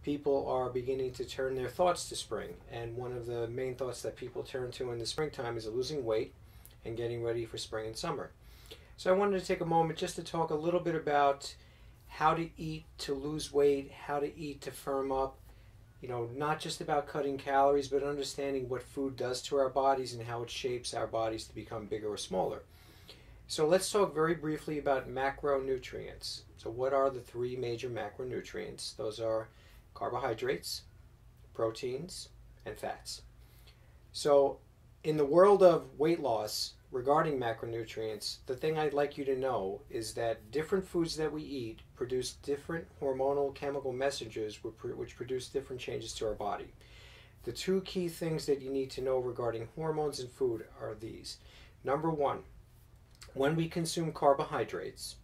people are beginning to turn their thoughts to spring. And one of the main thoughts that people turn to in the springtime is losing weight and getting ready for spring and summer. So I wanted to take a moment just to talk a little bit about how to eat to lose weight, how to eat to firm up. You know, not just about cutting calories, but understanding what food does to our bodies and how it shapes our bodies to become bigger or smaller. So let's talk very briefly about macronutrients. So what are the three major macronutrients? Those are carbohydrates, proteins, and fats. So in the world of weight loss, regarding macronutrients, the thing I'd like you to know is that different foods that we eat produce different hormonal chemical messengers which produce different changes to our body. The two key things that you need to know regarding hormones and food are these. Number one, when we consume carbohydrates,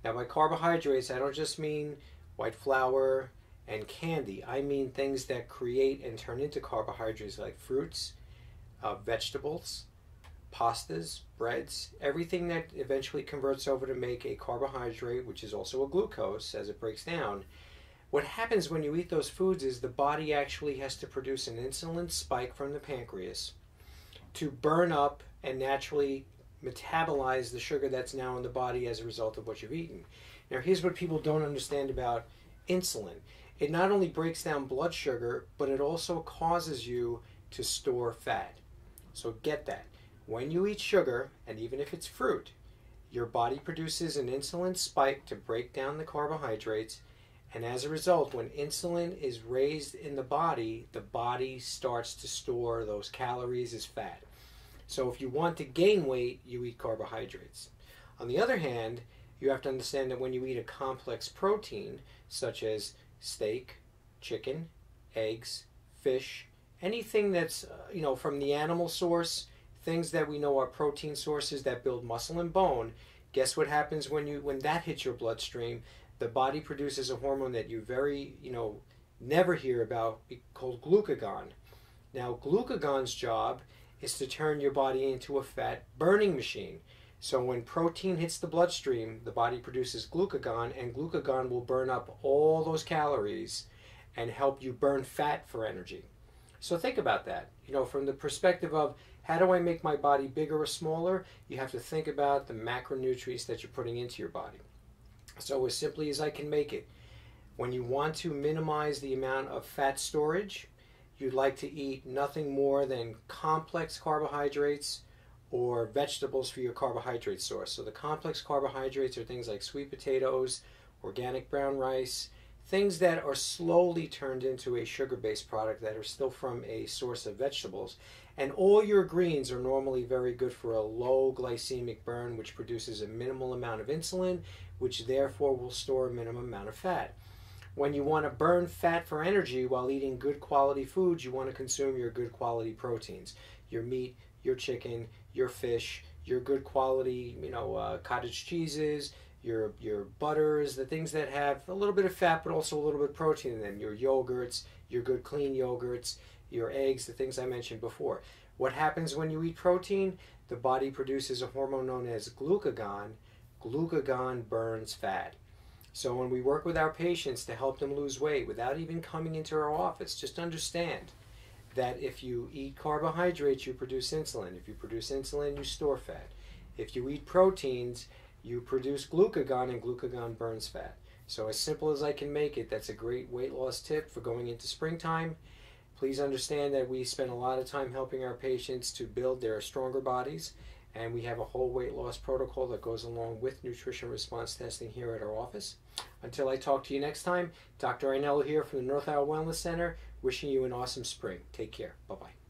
now by carbohydrates I don't just mean white flour and candy, I mean things that create and turn into carbohydrates like fruits, vegetables, pastas, breads, everything that eventually converts over to make a carbohydrate, which is also a glucose as it breaks down. What happens when you eat those foods is the body actually has to produce an insulin spike from the pancreas to burn up and naturally metabolize the sugar that's now in the body as a result of what you've eaten. Now here's what people don't understand about insulin. It not only breaks down blood sugar, but it also causes you to store fat. So get that. When you eat sugar, and even if it's fruit, your body produces an insulin spike to break down the carbohydrates, and as a result, when insulin is raised in the body starts to store those calories as fat. So if you want to gain weight, you eat carbohydrates. On the other hand, you have to understand that when you eat a complex protein, such as steak, chicken, eggs, fish, anything that's from the animal source, things that we know are protein sources that build muscle and bone, guess what happens when that hits your bloodstream? The body produces a hormone that you never hear about called glucagon. Now glucagon's job is to turn your body into a fat burning machine. So when protein hits the bloodstream, the body produces glucagon, and glucagon will burn up all those calories and help you burn fat for energy. So think about that. From the perspective of how do I make my body bigger or smaller, you have to think about the macronutrients that you're putting into your body. So as simply as I can make it, when you want to minimize the amount of fat storage, you'd like to eat nothing more than complex carbohydrates or vegetables for your carbohydrate source. So the complex carbohydrates are things like sweet potatoes, organic brown rice, things that are slowly turned into a sugar-based product that are still from a source of vegetables. And all your greens are normally very good for a low glycemic burn, which produces a minimal amount of insulin, which therefore will store a minimum amount of fat. When you want to burn fat for energy while eating good quality foods, you want to consume your good quality proteins. Your meat, your chicken, your fish, your good quality, cottage cheeses, your butters, the things that have a little bit of fat but also a little bit of protein in them, your yogurts, your good clean yogurts, your eggs, the things I mentioned before. What happens when you eat protein? The body produces a hormone known as glucagon. Glucagon burns fat. So when we work with our patients to help them lose weight without even coming into our office, just understand that if you eat carbohydrates, you produce insulin. If you produce insulin, you store fat. If you eat proteins, you produce glucagon, and glucagon burns fat. So as simple as I can make it, that's a great weight loss tip for going into springtime. Please understand that we spend a lot of time helping our patients to build their stronger bodies, and we have a whole weight loss protocol that goes along with nutrition response testing here at our office. Until I talk to you next time, Dr. Ainello here from the North Iowa Wellness Center, wishing you an awesome spring. Take care. Bye-bye.